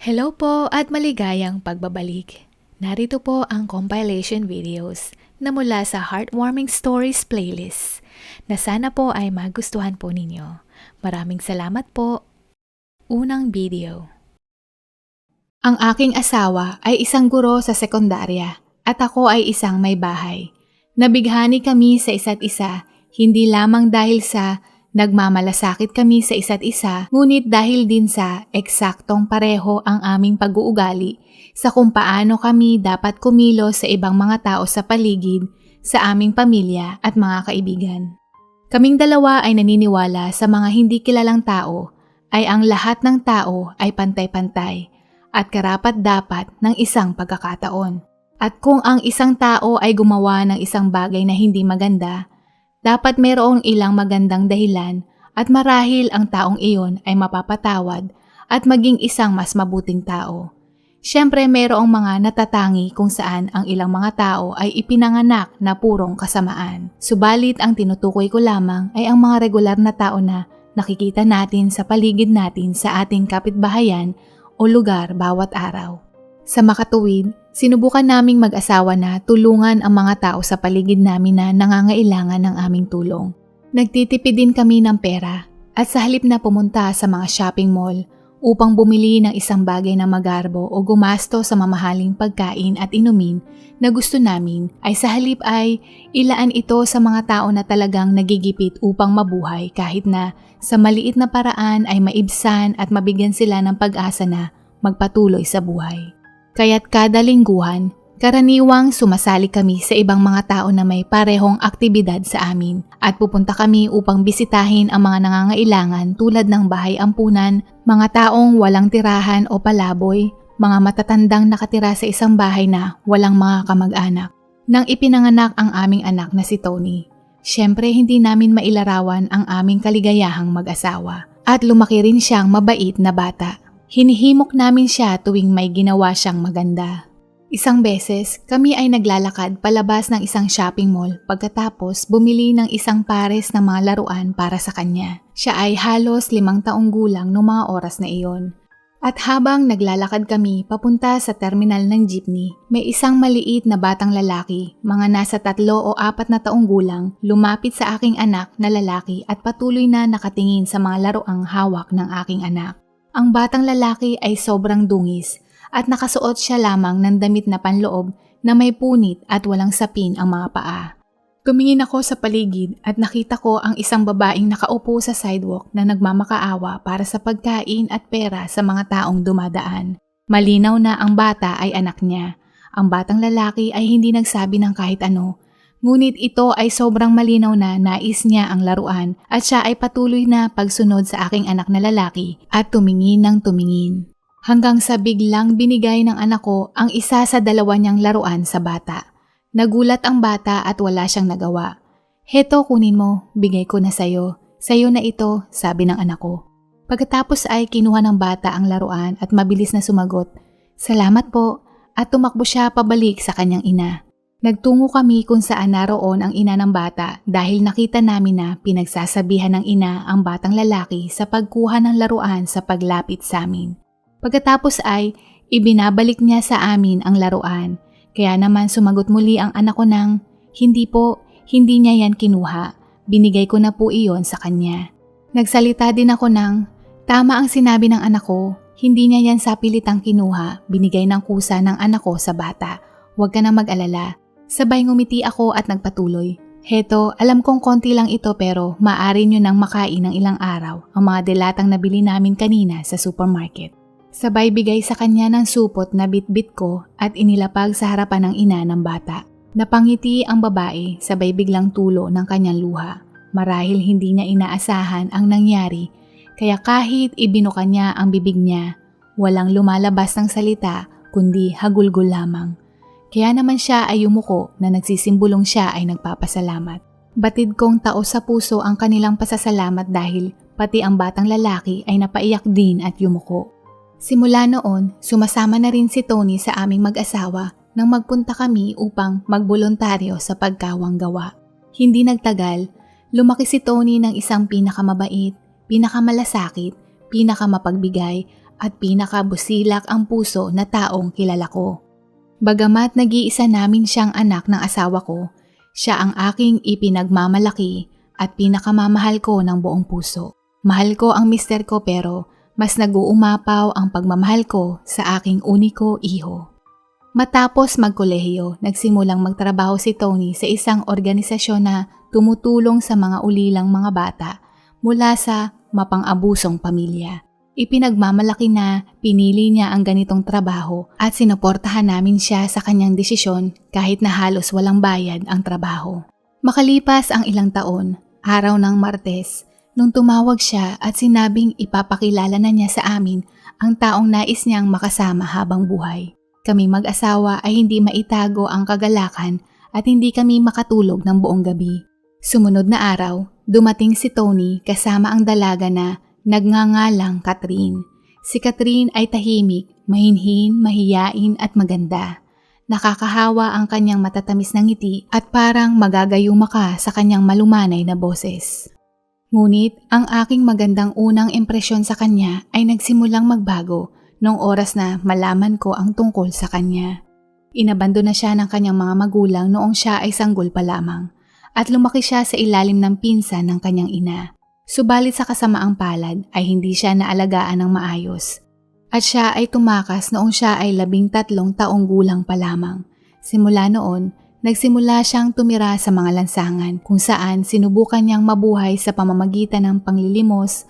Hello po at maligayang pagbabalik. Narito po ang compilation videos na mula sa Heartwarming Stories playlist na sana po ay magustuhan po ninyo. Maraming salamat po. Unang video. Ang aking asawa ay isang guro sa sekundarya at ako ay isang may bahay. Nabighani kami sa isa't isa, hindi lamang dahil sa nagmamalasakit kami sa isa't isa, ngunit dahil din sa eksaktong pareho ang aming pag-uugali sa kung paano kami dapat kumilos sa ibang mga tao sa paligid, sa aming pamilya at mga kaibigan. Kaming dalawa ay naniniwala sa mga hindi kilalang tao ay ang lahat ng tao ay pantay-pantay at karapat-dapat ng isang pagkakataon. At kung ang isang tao ay gumawa ng isang bagay na hindi maganda, dapat mayroong ilang magandang dahilan at marahil ang taong iyon ay mapapatawad at maging isang mas mabuting tao. Siyempre mayroong mga natatangi kung saan ang ilang mga tao ay ipinanganak na purong kasamaan. Subalit ang tinutukoy ko lamang ay ang mga regular na tao na nakikita natin sa paligid natin sa ating kapitbahayan o lugar bawat araw. Sa makatuwid, sinubukan naming mag-asawa na tulungan ang mga tao sa paligid namin na nangangailangan ng aming tulong. Nagtitipid din kami ng pera at sa halip na pumunta sa mga shopping mall upang bumili ng isang bagay na magarbo o gumasto sa mamahaling pagkain at inumin na gusto namin ay sa halip ay ilaan ito sa mga tao na talagang nagigipit upang mabuhay kahit na sa maliit na paraan ay maibsan at mabigyan sila ng pag-asa na magpatuloy sa buhay. Kaya't kada lingguhan, karaniwang sumasali kami sa ibang mga tao na may parehong aktibidad sa amin at pupunta kami upang bisitahin ang mga nangangailangan tulad ng bahay ampunan, mga taong walang tirahan o palaboy, mga matatandang nakatira sa isang bahay na walang mga kamag-anak. Nang ipinanganak ang aming anak na si Tony, syempre hindi namin mailarawan ang aming kaligayahang mag-asawa at lumaki rin siyang mabait na bata. Hinihimok namin siya tuwing may ginawa siyang maganda. Isang beses, kami ay naglalakad palabas ng isang shopping mall pagkatapos bumili ng isang pares ng mga laruan para sa kanya. Siya ay halos 5 taong gulang noong mga oras na iyon. At habang naglalakad kami papunta sa terminal ng jeepney, may isang maliit na batang lalaki, mga nasa 3 o 4 na taong gulang, lumapit sa aking anak na lalaki at patuloy na nakatingin sa mga laruang hawak ng aking anak. Ang batang lalaki ay sobrang dungis at nakasuot siya lamang ng damit na panloob na may punit at walang sapin ang mga paa. Tumingin ako sa paligid at nakita ko ang isang babaeng nakaupo sa sidewalk na nagmamakaawa para sa pagkain at pera sa mga taong dumadaan. Malinaw na ang bata ay anak niya. Ang batang lalaki ay hindi nagsabi ng kahit ano. Ngunit ito ay sobrang malinaw na nais niya ang laruan at siya ay patuloy na pagsunod sa aking anak na lalaki at tumingin ng tumingin. Hanggang sa biglang binigay ng anak ko ang isa sa 2 niyang laruan sa bata. Nagulat ang bata at wala siyang nagawa. "Heto, kunin mo, bigay ko na sayo. Sayo na ito," sabi ng anak ko. Pagkatapos ay kinuha ng bata ang laruan at mabilis na sumagot, "Salamat po," at tumakbo siya pabalik sa kanyang ina. Nagtungo kami kung saan naroon ang ina ng bata dahil nakita namin na pinagsasabihan ng ina ang batang lalaki sa pagkuha ng laruan sa paglapit sa amin. Pagkatapos ay ibinabalik niya sa amin ang laruan, kaya naman sumagot muli ang anak ko ng, "Hindi po, hindi niya yan kinuha. Binigay ko na po iyon sa kanya." Nagsalita din ako ng, "Tama ang sinabi ng anak ko, hindi niya yan sa pilitang kinuha, binigay ng kusa ng anak ko sa bata. Huwag ka na mag-alala." Sabay ngumiti ako at nagpatuloy, "Heto, alam kong konti lang ito pero maaari nyo nang makain ng ilang araw ang mga delatang nabili namin kanina sa supermarket." Sabay bigay sa kanya ng supot na bitbit ko at inilapag sa harapan ng ina ng bata. Napangiti ang babae sabay biglang tulo ng kanyang luha. Marahil hindi niya inaasahan ang nangyari kaya kahit ibinuka niya ang bibig niya, walang lumalabas ng salita kundi hagulgol lamang. Kaya naman siya ay yumuko na nagsisimbulong siya ay nagpapasalamat. Batid kong taos sa puso ang kanilang pasasalamat dahil pati ang batang lalaki ay napaiyak din at yumuko. Simula noon, sumasama na rin si Tony sa aming mag-asawa nang magpunta kami upang magboluntaryo sa pagkawang gawa. Hindi nagtagal, lumaki si Tony ng isang pinakamabait, pinakamalasakit, pinakamapagbigay at pinakabusilak ang puso na taong kilala ko. Bagamat nag-iisa namin siyang anak ng asawa ko, siya ang aking ipinagmamalaki at pinakamamahal ko ng buong puso. Mahal ko ang mister ko pero mas nag-uumapaw ang pagmamahal ko sa aking uniko iho. Matapos magkolehiyo, nagsimulang magtrabaho si Tony sa isang organisasyon na tumutulong sa mga ulilang mga bata mula sa mapang-abusong pamilya. Ipinagmamalaki na pinili niya ang ganitong trabaho at sinuportahan namin siya sa kanyang desisyon kahit na halos walang bayad ang trabaho. Makalipas ang ilang taon, araw ng Martes, nung tumawag siya at sinabing ipapakilala na niya sa amin ang taong nais niyang makasama habang buhay. Kami mag-asawa ay hindi maitago ang kagalakan at hindi kami makatulog ng buong gabi. Sumunod na araw, dumating si Tony kasama ang dalaga na nagngangalang Catherine. Si Catherine ay tahimik, mahinhin, mahiyain at maganda. Nakakahawa ang kanyang matatamis na ngiti at parang magagayuma ka sa kanyang malumanay na boses. Ngunit ang aking magandang unang impresyon sa kanya ay nagsimulang magbago noong oras na malaman ko ang tungkol sa kanya. Inabandona siya ng kanyang mga magulang noong siya ay sanggol pa lamang at lumaki siya sa ilalim ng pinsan ng kanyang ina. Subalit sa kasamaang palad ay hindi siya naalagaan ng maayos at siya ay tumakas noong siya ay 13 taong gulang pa lamang. Simula noon, nagsimula siyang tumira sa mga lansangan kung saan sinubukan niyang mabuhay sa pamamagitan ng panglilimos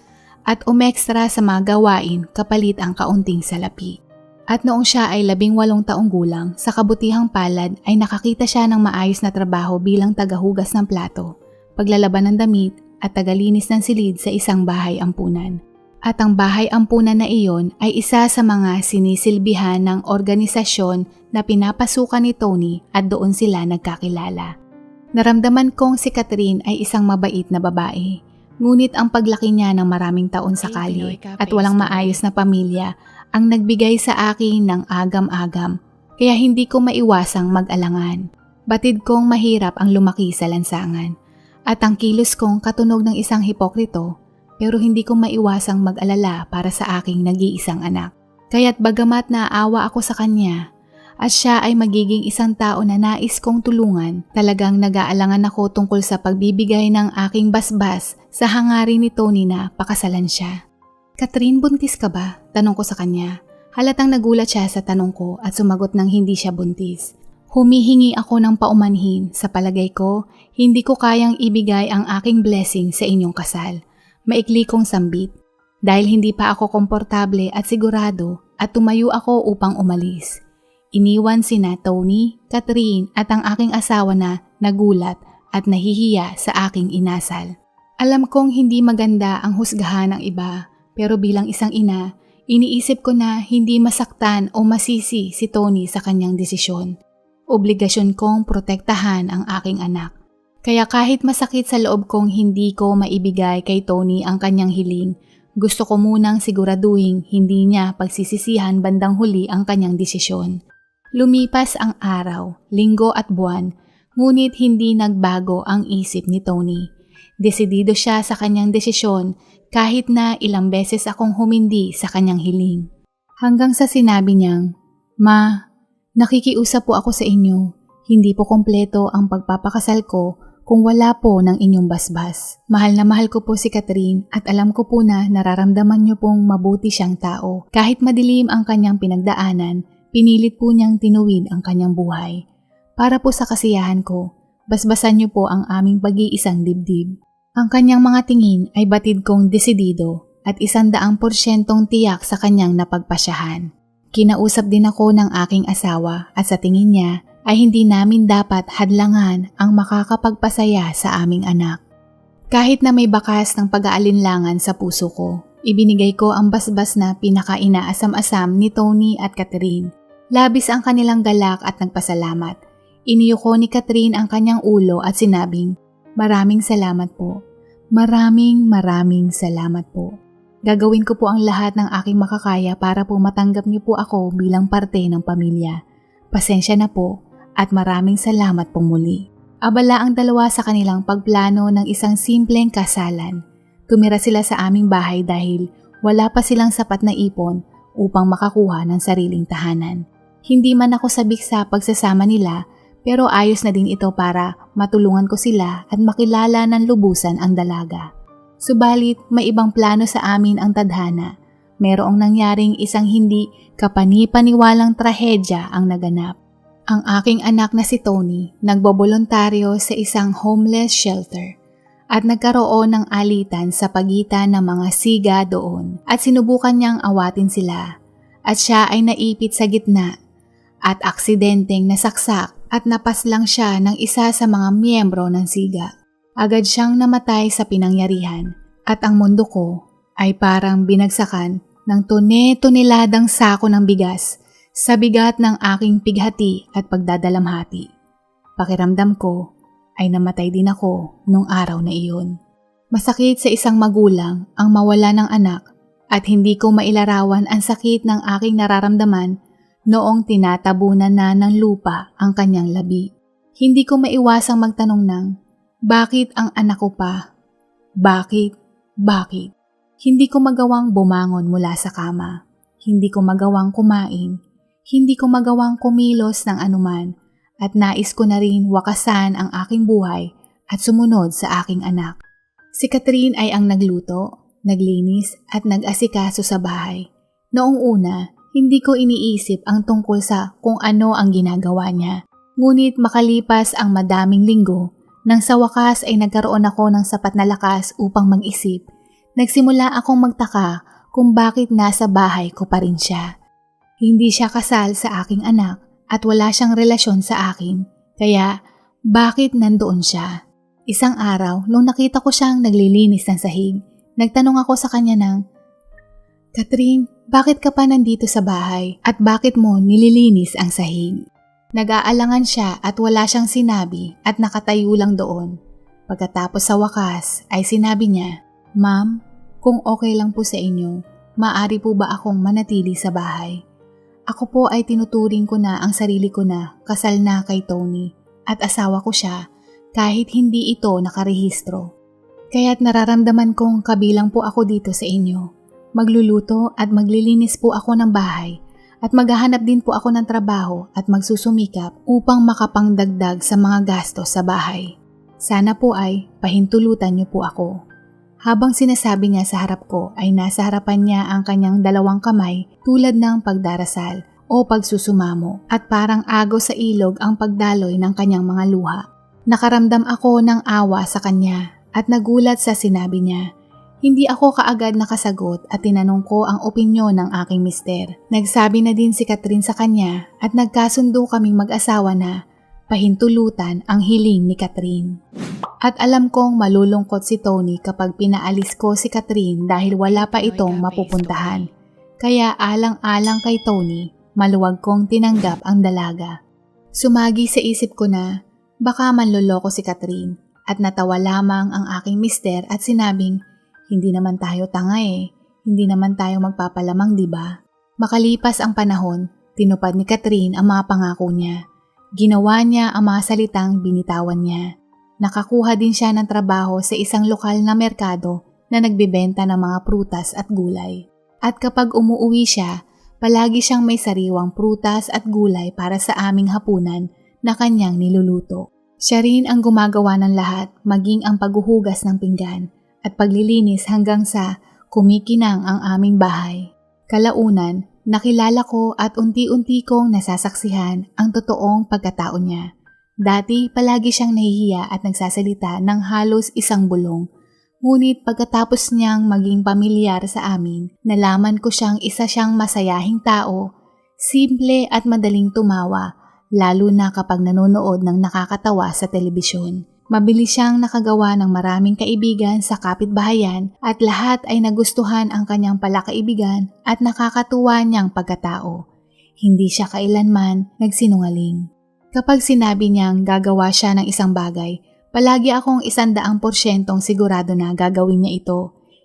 at umekstra sa mga gawain kapalit ang kaunting salapi. At noong siya ay 18 taong gulang, sa kabutihang palad ay nakakita siya ng maayos na trabaho bilang tagahugas ng plato, paglalaban ng damit at tagalinis ng silid sa isang bahay ampunan. At ang bahay ampunan na iyon ay isa sa mga sinisilbihan ng organisasyon na pinapasukan ni Tony at doon sila nagkakilala. Naramdaman kong si Catherine ay isang mabait na babae. Ngunit ang paglaki niya ng maraming taon sa kalye at walang maayos na pamilya ang nagbigay sa akin ng agam-agam, kaya hindi ko maiwasang mag-alangan. Batid kong mahirap ang lumaki sa lansangan at ang kilos kong katunog ng isang hipokrito, pero hindi ko maiwasang mag-alala para sa aking nag-iisang anak. Kaya't bagamat naawa ako sa kanya at siya ay magiging isang tao na nais kong tulungan, talagang nag-aalangan ako tungkol sa pagbibigay ng aking basbas sa hangarin ni Tony na pakasalan siya. Catherine, buntis ka ba? Tanong ko sa kanya. Halatang nagulat siya sa tanong ko at sumagot ng hindi siya buntis. Humihingi ako ng paumanhin. Sa palagay ko, hindi ko kayang ibigay ang aking blessing sa inyong kasal. Maikli kong sambit. Dahil hindi pa ako komportable at sigurado at tumayo ako upang umalis. Iniwan sina Tony, Catherine at ang aking asawa na nagulat at nahihiya sa aking inasal. Alam kong hindi maganda ang husgahan ng iba, pero bilang isang ina, iniisip ko na hindi masaktan o masisi si Tony sa kanyang desisyon. Obligasyon kong protektahan ang aking anak. Kaya kahit masakit sa loob kong hindi ko maibigay kay Tony ang kanyang hiling, gusto ko munang siguraduhin hindi niya pagsisisihan bandang huli ang kanyang desisyon. Lumipas ang araw, linggo at buwan, ngunit hindi nagbago ang isip ni Tony. Desidido siya sa kanyang desisyon kahit na ilang beses akong humindi sa kanyang hiling. Hanggang sa sinabi niyang, "Ma, nakikiusap po ako sa inyo. Hindi po kompleto ang pagpapakasal ko kung wala po ng inyong basbas. Mahal na mahal ko po si Catherine at alam ko po na nararamdaman niyo pong mabuti siyang tao. Kahit madilim ang kanyang pinagdaanan, pinilit po niyang tinuwid ang kanyang buhay. Para po sa kasiyahan ko, basbasan niyo po ang aming pag-iisang dibdib." Ang kanyang mga tingin ay batid kong desidido at 100% tiyak sa kanyang napagpasyahan. Kinausap din ako ng aking asawa at sa tingin niya ay hindi namin dapat hadlangan ang makakapagpasaya sa aming anak. Kahit na may bakas ng pag-aalinlangan sa puso ko, ibinigay ko ang basbas na pinaka-inaasam-asam ni Tony at Catherine. Labis ang kanilang galak at nagpasalamat. Iniyuko ni Catherine ang kanyang ulo at sinabing, "Maraming salamat po. Maraming salamat po. Gagawin ko po ang lahat ng aking makakaya para po matanggap niyo po ako bilang parte ng pamilya. Pasensya na po at maraming salamat pong muli." Abala ang dalawa sa kanilang pagplano ng isang simpleng kasalan. Tumira sila sa aming bahay dahil wala pa silang sapat na ipon upang makakuha ng sariling tahanan. Hindi man ako sabik sa pagsasama nila, pero ayos na din ito para matulungan ko sila at makilala ng lubusan ang dalaga. Subalit may ibang plano sa amin ang tadhana. Merong nangyaring isang hindi kapani-paniwalang trahedya ang naganap. Ang aking anak na si Tony nagbobolontaryo sa isang homeless shelter at nagkaroon ng alitan sa pagitan ng mga siga doon at sinubukan niyang awatin sila at siya ay naipit sa gitna at aksidenteng nasaksak at napaslang siya ng isa sa mga miyembro ng siga. Agad siyang namatay sa pinangyarihan at ang mundo ko ay parang binagsakan ng tone-toneladang sako ng bigas sa bigat ng aking pighati at pagdadalamhati. Pakiramdam ko ay namatay din ako nung araw na iyon. Masakit sa isang magulang ang mawala ng anak at hindi ko mailarawan ang sakit ng aking nararamdaman noong tinatabunan na ng lupa ang kanyang labi. Hindi ko maiwasang magtanong ng, bakit ang anak ko pa? Bakit? Bakit? Hindi ko magawang bumangon mula sa kama. Hindi ko magawang kumain. Hindi ko magawang kumilos ng anuman at nais ko na rin wakasan ang aking buhay at sumunod sa aking anak. Si Catherine ay ang nagluto, naglinis at nag-asikaso sa bahay. Noong una, hindi ko iniisip ang tungkol sa kung ano ang ginagawa niya. Ngunit makalipas ang madaming linggo, nang sa wakas ay nagkaroon ako ng sapat na lakas upang mag-isip, nagsimula akong magtaka kung bakit nasa bahay ko pa rin siya. Hindi siya kasal sa aking anak at wala siyang relasyon sa akin, kaya bakit nandoon siya? Isang araw, nung nakita ko siyang naglilinis ng sahig, nagtanong ako sa kanya ng, Catherine, bakit ka pa nandito sa bahay at bakit mo nililinis ang sahig? Nag-aalangan siya at wala siyang sinabi at nakatayo lang doon. Pagkatapos sa wakas ay sinabi niya, Ma'am, kung okay lang po sa inyo, maaari po ba akong manatili sa bahay? Ako po ay tinuturing ko na ang sarili ko na kasal na kay Tony at asawa ko siya kahit hindi ito nakarehistro. Kaya't nararamdaman kong kabilang po ako dito sa inyo. Magluluto at maglilinis po ako ng bahay at maghahanap din po ako ng trabaho at magsusumikap upang makapangdagdag sa mga gastos sa bahay. Sana po ay pahintulutan niyo po ako. Habang sinasabi niya sa harap ko ay nasa harapan niya ang kanyang dalawang kamay tulad ng pagdarasal o pagsusumamo at parang agos sa ilog ang pagdaloy ng kanyang mga luha. Nakaramdam ako ng awa sa kanya at nagulat sa sinabi niya. Hindi ako kaagad nakasagot at tinanong ko ang opinyon ng aking mister. Nagsabi na din si Catherine sa kanya at nagkasundo kaming mag-asawa na pahintulutan ang hiling ni Catherine. At alam kong malulungkot si Tony kapag pinaalis ko si Catherine dahil wala pa itong mapupuntahan. Kaya alang-alang kay Tony, maluwag kong tinanggap ang dalaga. Sumagi sa isip ko na baka manloloko si Catherine at natawa lamang ang aking mister at sinabing, hindi naman tayo tanga hindi naman tayo magpapalamang diba? Makalipas ang panahon, tinupad ni Catherine ang mga pangako niya. Ginawa niya ang mga salitang binitawan niya. Nakakuha din siya ng trabaho sa isang lokal na merkado na nagbebenta ng mga prutas at gulay. At kapag umuwi siya, palagi siyang may sariwang prutas at gulay para sa aming hapunan na kanyang niluluto. Siya rin ang gumagawa ng lahat, maging ang paghuhugas ng pinggan at paglilinis hanggang sa kumikinang ang aming bahay. Kalaunan, nakilala ko at unti-unti kong nasasaksihan ang totoong pagkatao niya. Dati palagi siyang nahihiya at nagsasalita ng halos isang bulong. Ngunit pagkatapos niyang maging pamilyar sa amin, nalaman ko isa siyang masayahing tao, simple at madaling tumawa, lalo na kapag nanonood ng nakakatawa sa telebisyon. Mabilis siyang nakagawa ng maraming kaibigan sa kapitbahayan at lahat ay nagustuhan ang kanyang palakaibigan at nakakatuwa niyang pagkatao. Hindi siya kailanman nagsinungaling. Kapag sinabi niyang gagawa siya ng isang bagay, palagi akong 100% sigurado na gagawin niya ito.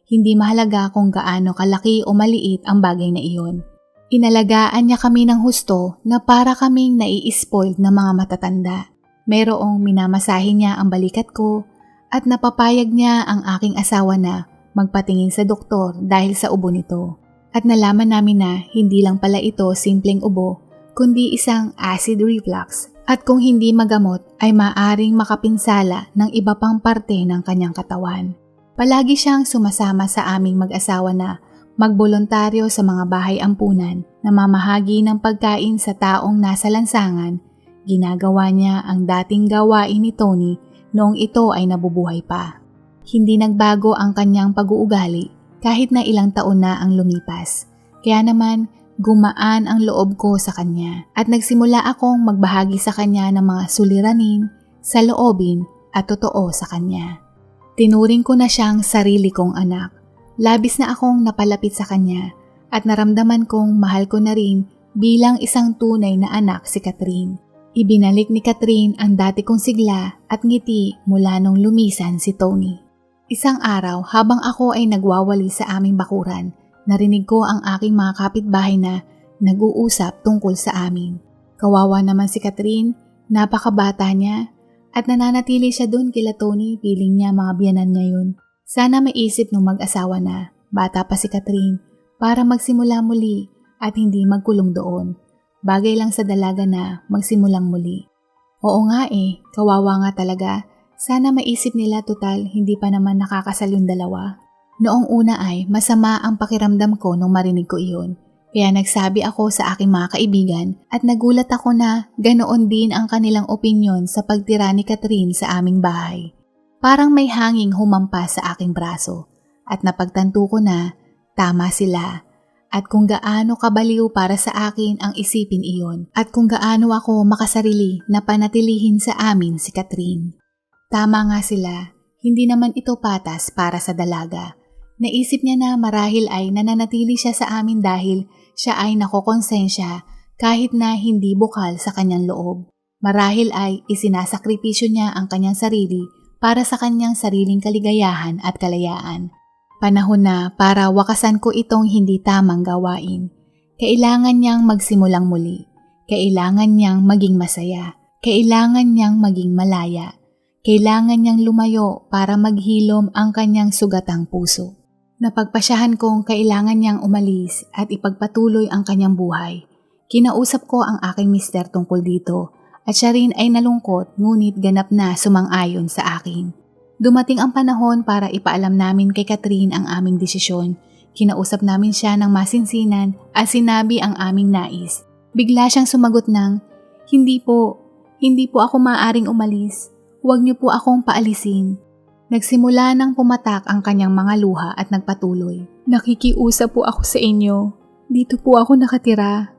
Hindi mahalaga kung gaano kalaki o maliit ang bagay na iyon. Inalagaan niya kami ng husto na para kaming nai-spoiled na mga matatanda. Mayroong minamasahin niya ang balikat ko at napapayag niya ang aking asawa na magpatingin sa doktor dahil sa ubo nito. At nalaman namin na hindi lang pala ito simpleng ubo, kundi isang acid reflux at kung hindi magamot ay maaring makapinsala ng iba pang parte ng kanyang katawan. Palagi siyang sumasama sa aming mag-asawa na magboluntaryo sa mga bahay ampunan na mamahagi ng pagkain sa taong nasa lansangan. Ginagawa niya ang dating gawain ni Tony noong ito ay nabubuhay pa. Hindi nagbago ang kanyang pag-uugali kahit na ilang taon na ang lumipas. Kaya naman, gumaan ang loob ko sa kanya at nagsimula akong magbahagi sa kanya ng mga suliranin, saloobin at totoo sa kanya. Tinuring ko na siyang sarili kong anak. Labis na akong napalapit sa kanya at naramdaman kong mahal ko na rin bilang isang tunay na anak si Catherine. Ibinalik ni Catherine ang dati kong sigla at ngiti mula nung lumisan si Tony. Isang araw habang ako ay nagwawali sa aming bakuran, narinig ko ang aking mga kapitbahay na nag-uusap tungkol sa amin. Kawawa naman si Catherine, napakabata niya at nananatili siya doon kila Tony, piling niya mga biyanan niya yun. Sana maisip nung mag-asawa na, bata pa si Catherine, para magsimula muli at hindi magkulong doon. Bagay lang sa dalaga na magsimulang muli. Oo nga kawawa nga talaga. Sana maisip nila total hindi pa naman nakakasal yung dalawa. Noong una ay masama ang pakiramdam ko nung marinig ko iyon. Kaya nagsabi ako sa aking mga kaibigan at nagulat ako na ganoon din ang kanilang opinyon sa pagtira ni Catherine sa aming bahay. Parang may hanging humampas sa aking braso at napagtanto ko na tama sila at kung gaano kabaliw para sa akin ang isipin iyon at kung gaano ako makasarili na panatilihin sa amin si Catherine. Tama nga sila, hindi naman ito patas para sa dalaga. Naisip niya na marahil ay nananatili siya sa amin dahil siya ay nakokonsensya kahit na hindi bukal sa kanyang loob. Marahil ay isinasakripisyo niya ang kanyang sarili para sa kanyang sariling kaligayahan at kalayaan. Panahon na para wakasan ko itong hindi tamang gawain. Kailangan niyang magsimulang muli. Kailangan niyang maging masaya. Kailangan niyang maging malaya. Kailangan niyang lumayo para maghilom ang kanyang sugatang puso. Napagpasyahan kong kailangan niyang umalis at ipagpatuloy ang kanyang buhay. Kinausap ko ang aking mister tungkol dito at siya rin ay nalungkot ngunit ganap na sumang-ayon sa akin. Dumating ang panahon para ipaalam namin kay Catherine ang aming desisyon. Kinausap namin siya ng masinsinan at sinabi ang aming nais. Bigla siyang sumagot ng, Hindi po ako maaaring umalis. Huwag niyo po akong paalisin. Nagsimula nang pumatak ang kanyang mga luha at nagpatuloy. Nakikiusap po ako sa inyo. Dito po ako nakatira.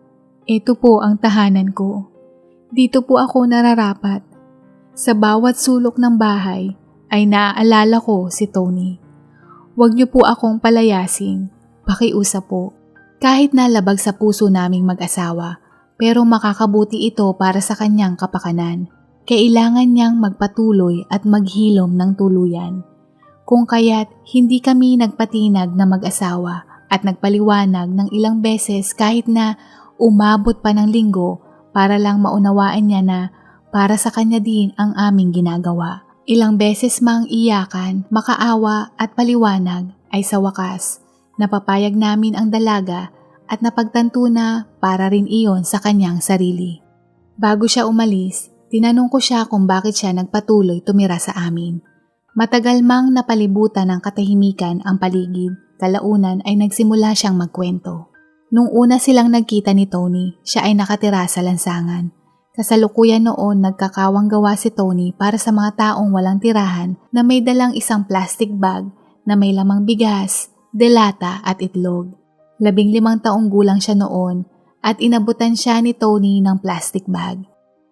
Ito po ang tahanan ko. Dito po ako nararapat. Sa bawat sulok ng bahay ay naaalala ko si Tony. Huwag niyo po akong palayasin. Pakiusap po. Kahit nalabag sa puso naming mag-asawa, pero makakabuti ito para sa kanyang kapakanan. Kailangan niyang magpatuloy at maghilom ng tuluyan. Kung kaya't hindi kami nagpatinag na mag-asawa at nagpaliwanag ng ilang beses kahit na umabot pa ng linggo para lang maunawaan niya na para sa kanya din ang aming ginagawa. Ilang beses mang iyakan, makaawa at paliwanag ay sa wakas napapayag namin ang dalaga at napagtanto na para rin iyon sa kanyang sarili. Bago siya umalis, tinanong ko siya kung bakit siya nagpatuloy tumira sa amin. Matagal mang napalibutan ng katahimikan ang paligid, kalaunan ay nagsimula siyang magkwento. Nung una silang nagkita ni Tony, siya ay nakatira sa lansangan. Kasalukuyan noon nagkakawang gawa si Tony para sa mga taong walang tirahan na may dalang isang plastic bag na may lamang bigas, delata at itlog. 15 taong gulang siya noon at inabutan siya ni Tony ng plastic bag.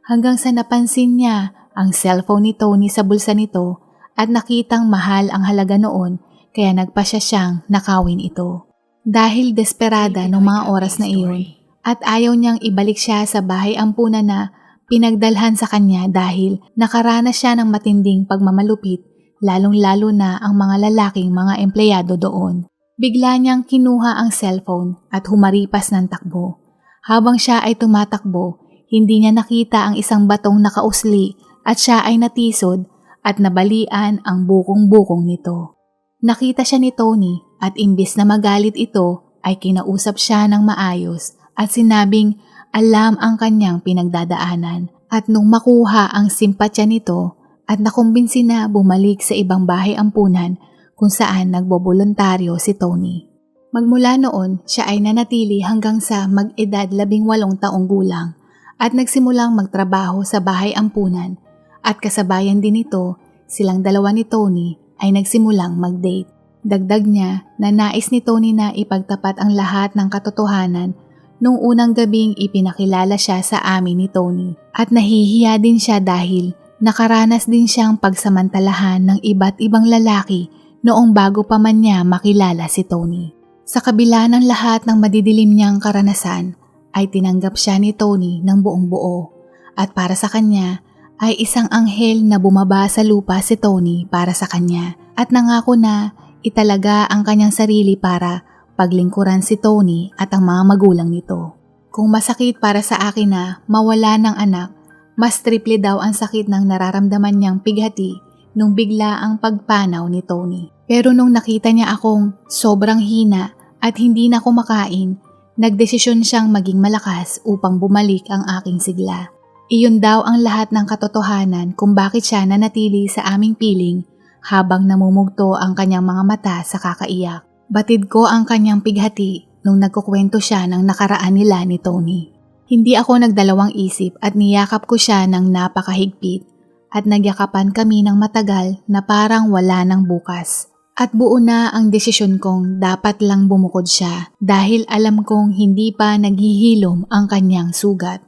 Hanggang sa napansin niya ang cellphone ni Tony sa bulsa nito at nakitang mahal ang halaga noon kaya nagpasya siyang nakawin ito. Dahil desperada noong mga oras na iyon at ayaw niyang ibalik siya sa bahay ampunan na pinagdalhan sa kanya dahil nakaranas siya ng matinding pagmamalupit lalong-lalo na ang mga lalaking mga empleyado doon. Bigla niyang kinuha ang cellphone at humaripas ng takbo. Habang siya ay tumatakbo, hindi niya nakita ang isang batong nakausli at siya ay natisod at nabalian ang bukong-bukong nito. Nakita siya ni Tony at imbis na magalit ito ay kinausap siya ng maayos at sinabing alam ang kanyang pinagdadaanan. At nung makuha ang simpatya nito at nakumbinsi na bumalik sa ibang bahay ampunan kung saan nagboboluntaryo si Tony. Magmula noon, siya ay nanatili hanggang sa mag-edad 18 taong gulang at nagsimulang magtrabaho sa bahay ampunan at kasabayan din ito, silang dalawa ni Tony ay nagsimulang mag-date. Dagdag niya na nais ni Tony na ipagtapat ang lahat ng katotohanan nung unang gabing ipinakilala siya sa amin ni Tony at nahihiya din siya dahil nakaranas din siyang pagsamantalahan ng iba't ibang lalaki noong bago pa man niya makilala si Tony. Sa kabila ng lahat ng madidilim niyang karanasan ay tinanggap siya ni Tony ng buong buo at para sa kanya ay isang anghel na bumaba sa lupa si Tony para sa kanya at nangako na italaga ang kanyang sarili para paglingkuran si Tony at ang mga magulang nito. Kung masakit para sa akin na mawala ng anak, mas triple daw ang sakit ng nararamdaman niyang pighati nung bigla ang pagpanaw ni Tony. Pero nung nakita niya akong sobrang hina at hindi na kumakain, nagdesisyon siyang maging malakas upang bumalik ang aking sigla. Iyon daw ang lahat ng katotohanan kung bakit siya nanatili sa aming piling habang namumugto ang kanyang mga mata sa kakaiyak. Batid ko ang kanyang pighati nung nagkukwento siya ng nakaraan nila ni Tony. Hindi ako nagdalawang isip at niyakap ko siya ng napakahigpit at nagyakapan kami ng matagal na parang wala ng bukas. At buo na ang desisyon kong dapat lang bumukod siya dahil alam kong hindi pa naghihilom ang kanyang sugat.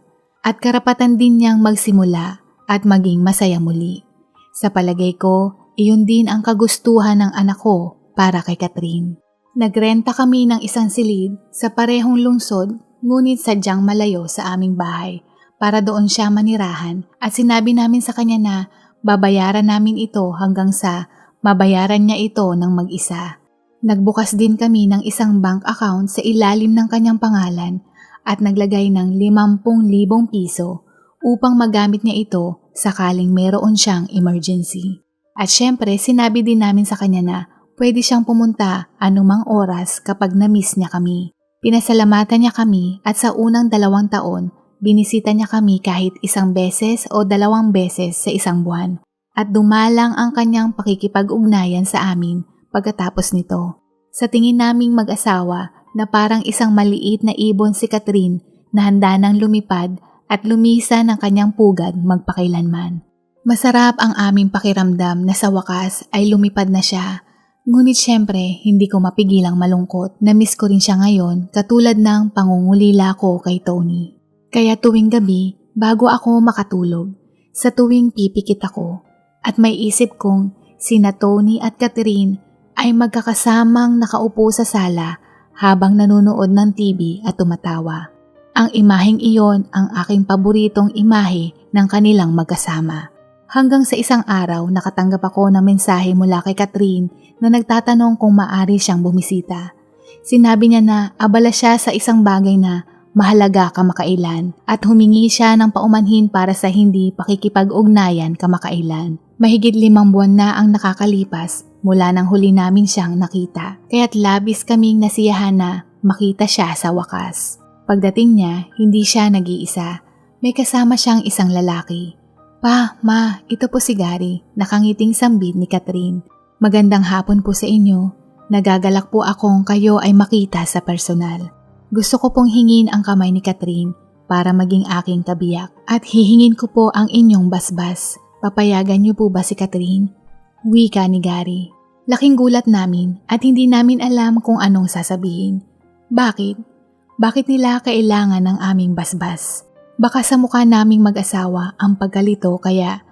At karapatan din niyang magsimula at maging masaya muli. Sa palagay ko, iyon din ang kagustuhan ng anak ko para kay Catherine. Nagrenta kami ng isang silid sa parehong lungsod ngunit sadyang malayo sa aming bahay para doon siya manirahan at sinabi namin sa kanya na babayaran namin ito hanggang sa mabayaran niya ito ng mag-isa. Nagbukas din kami ng isang bank account sa ilalim ng kanyang pangalan at naglagay ng 50,000 piso upang magamit niya ito sakaling meron siyang emergency. At syempre sinabi din namin sa kanya na pwede siyang pumunta anumang oras kapag na-miss niya kami. Pinasalamatan niya kami at sa unang 2 taon, binisita niya kami kahit 1 beses o 2 beses sa isang buwan. At dumalang ang kanyang pakikipag-ugnayan sa amin pagkatapos nito. Sa tingin naming mag-asawa na parang isang maliit na ibon si Catherine na handa nang lumipad at lumisa ng kanyang pugad magpakailanman. Masarap ang aming pakiramdam na sa wakas ay lumipad na siya. Ngunit syempre, hindi ko mapigilang malungkot na miss ko rin siya ngayon katulad ng pangungulila ko kay Tony. Kaya tuwing gabi, bago ako makatulog, sa tuwing pipikit ako, at may isip kong sina Tony at Catherine ay magkakasamang nakaupo sa sala habang nanonood ng TV at tumatawa. Ang imaheng iyon ang aking paboritong imahe ng kanilang magkasama. Hanggang sa isang araw nakatanggap ako ng mensahe mula kay Catherine na nagtatanong kung maaari siyang bumisita. Sinabi niya na abala siya sa isang bagay na mahalaga kamakailan at humingi siya ng paumanhin para sa hindi pakikipag-ugnayan kamakailan. Mahigit 5 buwan na ang nakakalipas mula nang huli namin siyang nakita, kaya't labis kaming nasiyahan na makita siya sa wakas. Pagdating niya, hindi siya nag-iisa. May kasama siyang isang lalaki. Pa, ma, ito po si Gary, nakangiting sambit ni Catherine. Magandang hapon po sa inyo. Nagagalak po akong kayo ay makita sa personal. Gusto ko pong hingin ang kamay ni Catherine para maging aking kabiyak at hihingin ko po ang inyong basbas. Papayagan niyo po ba si Catherine? Wika ni Gary. Laking gulat namin at hindi namin alam kung anong sasabihin. Bakit? Bakit nila kailangan ng aming basbas? Baka sa mukha naming mag-asawa ang pagkalito kaya,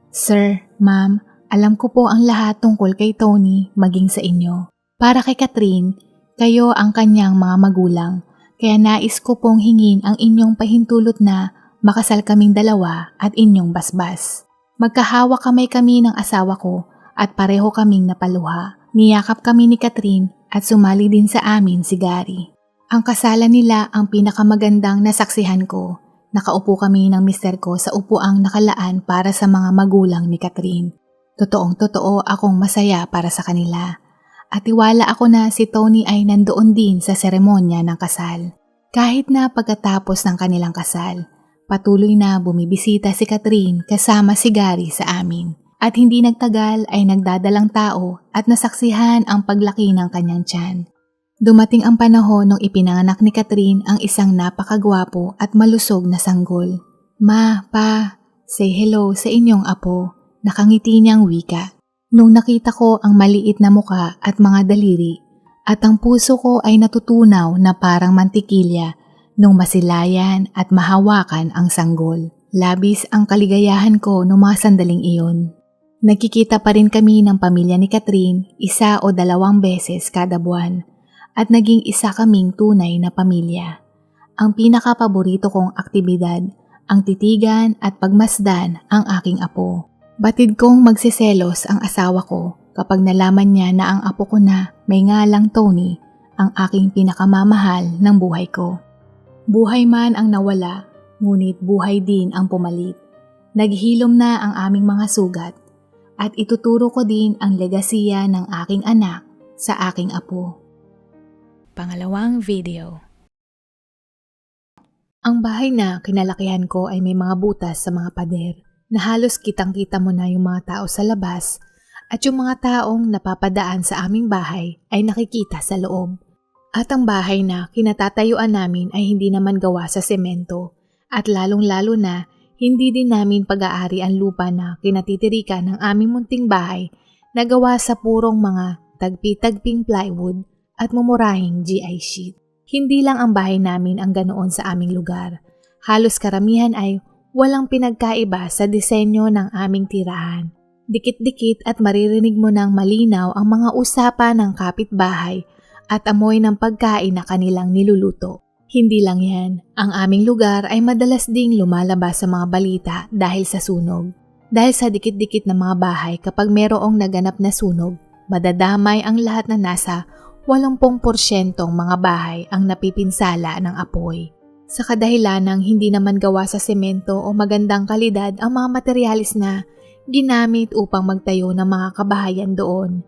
Sir, Ma'am, alam ko po ang lahat tungkol kay Tony maging sa inyo. Para kay Catherine, kayo ang kanyang mga magulang, kaya nais ko pong hingin ang inyong pahintulot na makasal kaming dalawa at inyong basbas. Magkahawak kamay kami ng asawa ko at pareho kaming napaluha. Niyakap kami ni Catherine at sumali din sa amin si Gary. Ang kasalan nila ang pinakamagandang nasaksihan ko. Nakaupo kami ng mister ko sa upuang nakalaan para sa mga magulang ni Catherine. Totoong-totoo akong masaya para sa kanila. At tiwala ako na si Tony ay nandoon din sa seremonya ng kasal. Kahit na pagkatapos ng kanilang kasal, patuloy na bumibisita si Catherine kasama si Gary sa amin. At hindi nagtagal ay nagdadalang tao at nasaksihan ang paglaki ng kanyang tiyan. Dumating ang panahon nung ipinanganak ni Catherine ang isang napakagwapo at malusog na sanggol. Ma, pa, say hello sa inyong apo, nakangiti niyang wika. Nung nakita ko ang maliit na muka at mga daliri, at ang puso ko ay natutunaw na parang mantikilya nung masilayan at mahawakan ang sanggol. Labis ang kaligayahan ko noong mga sandaling iyon. Nagkikita pa rin kami ng pamilya ni Catherine 1 o 2 beses kada buwan at naging isa kaming tunay na pamilya. Ang pinakapaborito kong aktibidad, ang titigan at pagmasdan ang aking apo. Batid kong magsiselos ang asawa ko kapag nalaman niya na ang apo ko na may ngalang Tony ang aking pinakamamahal ng buhay ko. Buhay man ang nawala, ngunit buhay din ang pumalit. Naghilom na ang aming mga sugat at ituturo ko din ang legasiya ng aking anak sa aking apo. Pangalawang video. Ang bahay na kinalakihan ko ay may mga butas sa mga pader na halos kitang-kita mo na yung mga tao sa labas at yung mga taong napapadaan sa aming bahay ay nakikita sa loob. At ang bahay na kinatatayuan namin ay hindi naman gawa sa semento at lalong-lalo na hindi din namin pag-aari ang lupa na kinatitirikan ng aming munting bahay na gawa sa purong mga tagpi-tagping plywood at mumurahing GI sheet. Hindi lang ang bahay namin ang ganoon sa aming lugar. Halos karamihan ay walang pinagkaiba sa disenyo ng aming tirahan. Dikit-dikit at maririnig mo ng malinaw ang mga usapan ng kapitbahay at amoy ng pagkain na kanilang niluluto. Hindi lang yan, ang aming lugar ay madalas ding lumalabas sa mga balita dahil sa sunog. Dahil sa dikit-dikit na mga bahay kapag merong naganap na sunog, madadamay ang lahat na nasa 80% mga bahay ang napipinsala ng apoy. Sa kadahilanang hindi naman gawa sa semento o magandang kalidad ang mga materyales na ginamit upang magtayo ng mga kabahayan doon.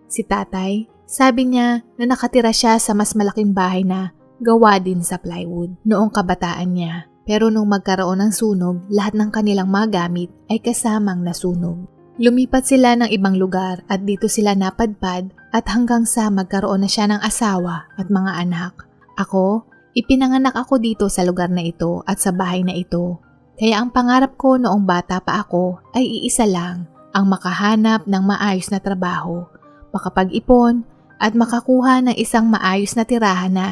Si tatay, sabi niya na nakatira siya sa mas malaking bahay na gawa din sa plywood noong kabataan niya. Pero nung magkaroon ng sunog, lahat ng kanilang mga gamit ay kasamang nasunog. Lumipat sila ng ibang lugar at dito sila napadpad at hanggang sa magkaroon na siya ng asawa at mga anak. Ako, ipinanganak ako dito sa lugar na ito at sa bahay na ito. Kaya ang pangarap ko noong bata pa ako ay iisa lang, ang makahanap ng maayos na trabaho, makapag-ipon at makakuha ng isang maayos na tirahan na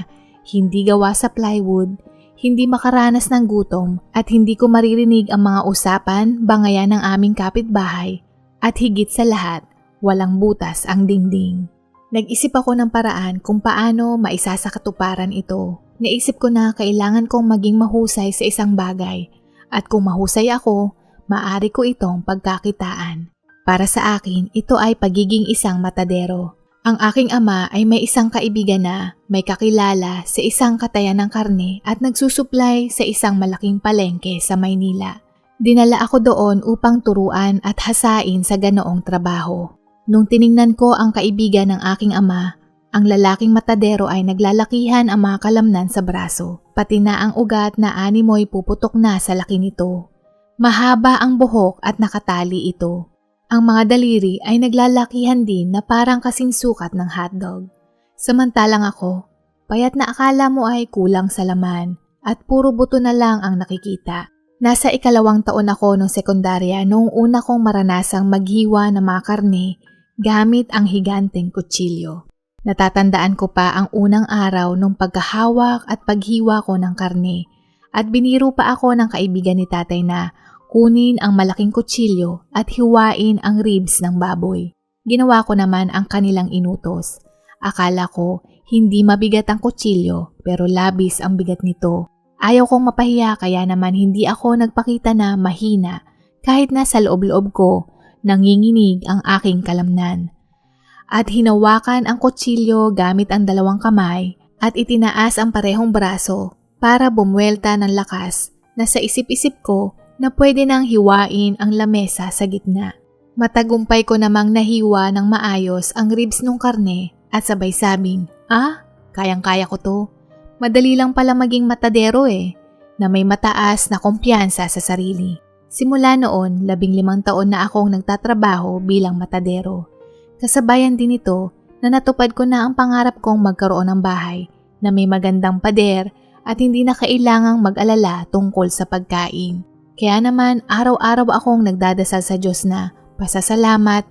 hindi gawa sa plywood, hindi makaranas ng gutom at hindi ko maririnig ang mga usapan, bangayan ng aming kapitbahay at higit sa lahat, walang butas ang dingding. Nag-isip ako ng paraan kung paano maisasakatuparan ito. Naisip ko na kailangan kong maging mahusay sa isang bagay at kung mahusay ako, maaari ko itong pagkakitaan. Para sa akin, ito ay pagiging isang matadero. Ang aking ama ay may isang kaibigan na may kakilala sa isang katayan ng karne at nagsusuplay sa isang malaking palengke sa Maynila. Dinala ako doon upang turuan at hasain sa ganoong trabaho. Nung tiningnan ko ang kaibigan ng aking ama, ang lalaking matadero ay naglalakihan ang mga kalamnan sa braso, pati na ang ugat na animoy puputok na sa laki nito. Mahaba ang buhok at nakatali ito. Ang mga daliri ay naglalakihan din na parang kasing sukat ng hotdog. Samantalang ako, payat na akala mo ay kulang sa laman at puro buto na lang ang nakikita. Nasa 2 taon ako nung sekundarya noong una kong maranasang maghiwa ng mga karne gamit ang higanteng kutsilyo. Natatandaan ko pa ang unang araw nung pagkahawak at paghiwa ko ng karne at biniro pa ako ng kaibigan ni tatay na kunin ang malaking kutsilyo at hiwain ang ribs ng baboy. Ginawa ko naman ang kanilang inutos. Akala ko hindi mabigat ang kutsilyo pero labis ang bigat nito. Ayaw kong mapahiya kaya naman hindi ako nagpakita na mahina kahit na sa loob-loob ko nanginginig ang aking kalamnan. At hinawakan ang kutsilyo gamit ang 2 kamay at itinaas ang parehong braso para bumuelta ng lakas na sa isip-isip ko na pwede nang hiwain ang lamesa sa gitna. Matagumpay ko namang nahiwa ng maayos ang ribs ng karne At sabay sabing, kayang-kaya ko to. Madali lang pala maging matadero na may mataas na kumpiyansa sa sarili. Simula noon, 15 taon na akong nagtatrabaho bilang matadero. Kasabayan din ito na natupad ko na ang pangarap kong magkaroon ng bahay na may magandang pader at hindi na kailangang mag-alala tungkol sa pagkain. Kaya naman araw-araw akong nagdadasal sa Diyos na pasasalamat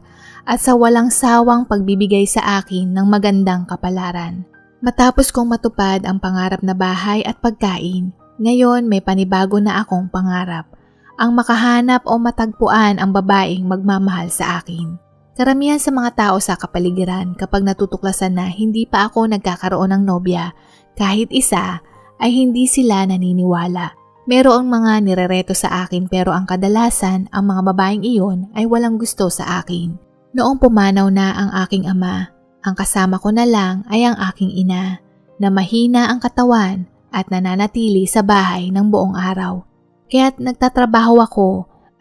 at sa walang sawang pagbibigay sa akin ng magandang kapalaran. Matapos kong matupad ang pangarap na bahay at pagkain, ngayon may panibago na akong pangarap, ang makahanap o matagpuan ang babaeng magmamahal sa akin. Karamihan sa mga tao sa kapaligiran kapag natutuklasan na hindi pa ako nagkakaroon ng nobya, kahit isa, ay hindi sila naniniwala. Merong mga nirereto sa akin pero ang kadalasan ang mga babaeng iyon ay walang gusto sa akin. Noong pumanaw na ang aking ama, ang kasama ko na lang ay ang aking ina na mahina ang katawan at nananatili sa bahay ng buong araw. Kaya't nagtatrabaho ako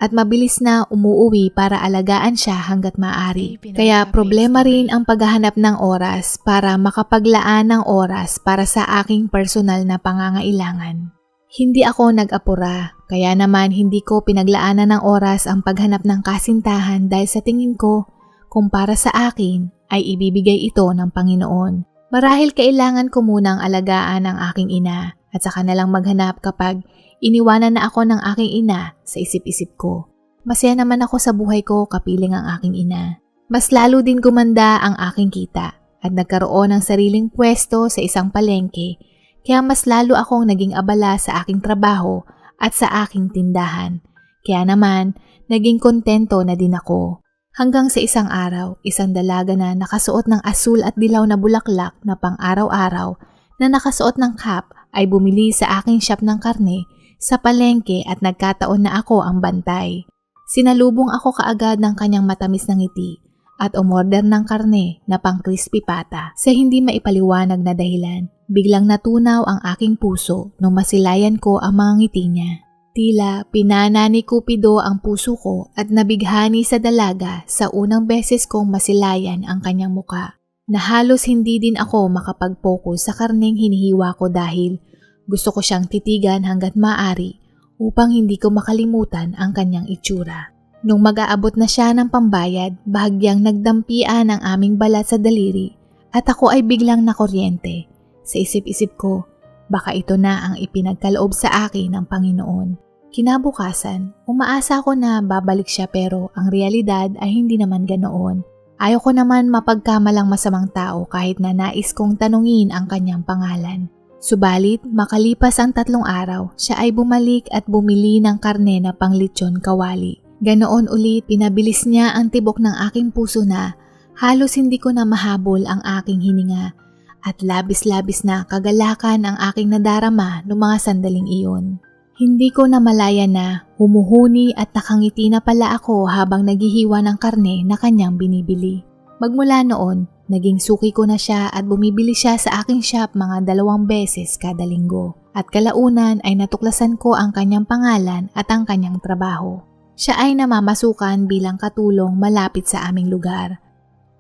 at mabilis na umuuwi para alagaan siya hanggat maaari. Kaya problema rin ang paghahanap ng oras para makapaglaan ng oras para sa aking personal na pangangailangan. Hindi ako nag-apura, kaya naman hindi ko pinaglaanan ng oras ang paghanap ng kasintahan dahil sa tingin ko, kung para sa akin ay ibibigay ito ng Panginoon. Marahil kailangan ko munang alagaan ang aking ina at saka na lang maghanap kapag iniwanan na ako ng aking ina sa isip-isip ko. Masaya naman ako sa buhay ko kapiling ang aking ina. Mas lalo din gumanda ang aking kita at nagkaroon ng sariling pwesto sa isang palengke kaya mas lalo akong naging abala sa aking trabaho at sa aking tindahan. Kaya naman, naging kontento na din ako. Hanggang sa isang araw, isang dalaga na nakasuot ng asul at dilaw na bulaklak na pang-araw-araw na nakasuot ng cap ay bumili sa aking shop ng karne sa palengke at nagkataon na ako ang bantay. Sinalubong ako kaagad ng kanyang matamis na ngiti at umorder ng karne na pang-crispy pata. Sa hindi maipaliwanag na dahilan, biglang natunaw ang aking puso nung masilayan ko ang mga ngiti niya. Tila pinana ni Cupido ang puso ko at nabighani sa dalaga sa unang beses kong masilayan ang kanyang muka. Na halos hindi din ako makapag-focus sa karneng hinihiwa ko dahil gusto ko siyang titigan hanggat maaari upang hindi ko makalimutan ang kanyang itsura. Nung mag-aabot na siya ng pambayad, bahagyang nagdampian ang aming balat sa daliri at ako ay biglang nakuryente. Sa isip-isip ko, baka ito na ang ipinagkaloob sa akin ng Panginoon. Kinabukasan, umaasa ako na babalik siya pero ang realidad ay hindi naman ganoon. Ayoko naman mapagkamalang masamang tao kahit na nais kong tanungin ang kanyang pangalan. Subalit, makalipas ang 3 araw, siya ay bumalik at bumili ng karne na panglitsyon kawali. Ganoon ulit, pinabilis niya ang tibok ng aking puso na halos hindi ko na mahabol ang aking hininga at labis-labis na kagalakan ang aking nadarama noong mga sandaling iyon. Hindi ko namalaya na humuhuni at nakangiti na pala ako habang naghihiwa ng karne na kanyang binibili. Magmula noon, naging suki ko na siya at bumibili siya sa aking shop mga 2 beses kada linggo. At kalaunan ay natuklasan ko ang kanyang pangalan at ang kanyang trabaho. Siya ay namamasukan bilang katulong malapit sa aming lugar.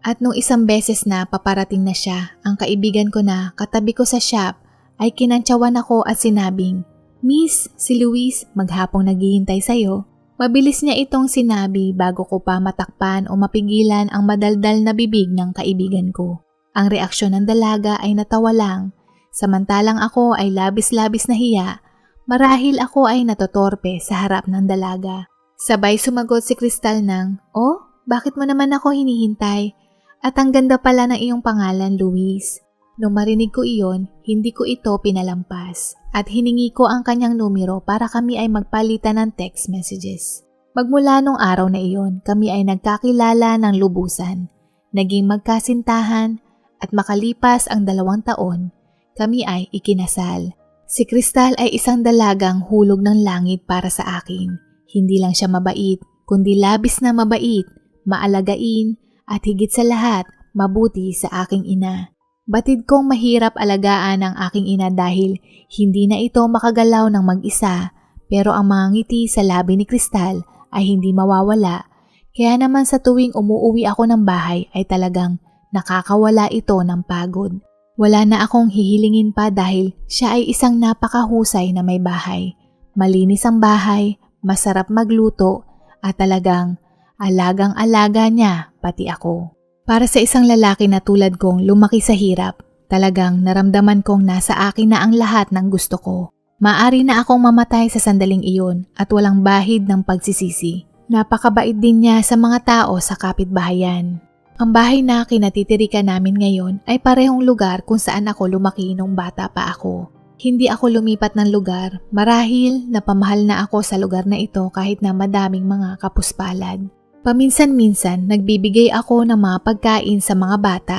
At nung isang beses na paparating na siya, ang kaibigan ko na katabi ko sa shop ay kinantsawan ako at sinabing, "Miss, si Luis, maghapong naghihintay sa'yo." Mabilis niya itong sinabi bago ko pa matakpan o mapigilan ang madaldal na bibig ng kaibigan ko. Ang reaksyon ng dalaga ay natawa lang, samantalang ako ay labis-labis na hiya. Marahil ako ay natotorpe sa harap ng dalaga. Sabay sumagot si Crystal ng, "Oh, bakit mo naman ako hinihintay? At ang ganda pala ng iyong pangalan, Luis." Nung marinig ko iyon, hindi ko ito pinalampas at hiningi ko ang kanyang numero para kami ay magpalitan ng text messages. Magmula nung araw na iyon, kami ay nagkakilala ng lubusan, naging magkasintahan at makalipas ang 2 taon, kami ay ikinasal. Si Crystal ay isang dalagang hulog ng langit para sa akin. Hindi lang siya mabait, kundi labis na mabait, maalagain at higit sa lahat, mabuti sa aking ina. Batid kong mahirap alagaan ang aking ina dahil hindi na ito makagalaw ng mag-isa, pero ang mga ngiti sa labi ni Crystal ay hindi mawawala. Kaya naman sa tuwing umuuwi ako ng bahay ay talagang nakakawala ito ng pagod. Wala na akong hihilingin pa dahil siya ay isang napakahusay na may bahay. Malinis ang bahay, masarap magluto, at talagang alagang-alaga niya pati ako. Para sa isang lalaki na tulad kong lumaki sa hirap, talagang naramdaman kong nasa akin na ang lahat ng gusto ko. Maari na akong mamatay sa sandaling iyon at walang bahid ng pagsisisi. Napakabait din niya sa mga tao sa kapitbahayan. Ang bahay na kinatitirikan namin ngayon ay parehong lugar kung saan ako lumaki nung bata pa ako. Hindi ako lumipat ng lugar, marahil napamahal na ako sa lugar na ito kahit na madaming mga kapuspalad. Paminsan-minsan nagbibigay ako ng mga pagkain sa mga bata,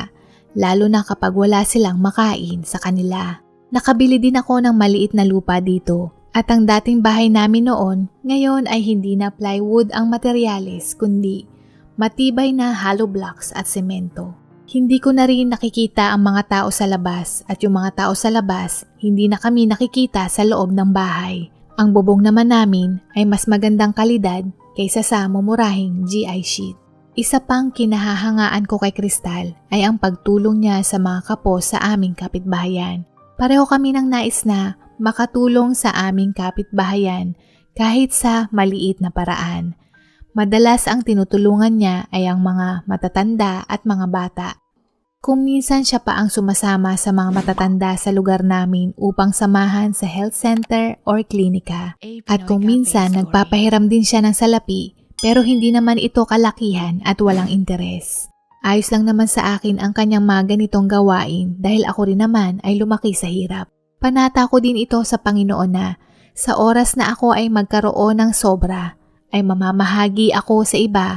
lalo na kapag wala silang makain sa kanila. Nakabili din ako ng maliit na lupa dito at ang dating bahay namin noon ngayon ay hindi na plywood ang materyales kundi matibay na hollow blocks at semento. Hindi ko na rin nakikita ang mga tao sa labas at yung mga tao sa labas hindi na kami nakikita sa loob ng bahay. Ang bubong naman namin ay mas magandang kalidad kaysa sa mumurahing GI sheet. Isa pang kinahahangaan ko kay Crystal ay ang pagtulong niya sa mga kapos sa aming kapitbahayan. Pareho kami ng nais na makatulong sa aming kapitbahayan kahit sa maliit na paraan. Madalas ang tinutulungan niya ay ang mga matatanda at mga bata. Kung minsan siya pa ang sumasama sa mga matatanda sa lugar namin upang samahan sa health center or klinika. At kung minsan nagpapahiram din siya ng salapi pero hindi naman ito kalakihan at walang interes. Ayos lang naman sa akin ang kanyang mga ganitong gawain dahil ako rin naman ay lumaki sa hirap. Panata ko din ito sa Panginoon na sa oras na ako ay magkaroon ng sobra, ay mamamahagi ako sa iba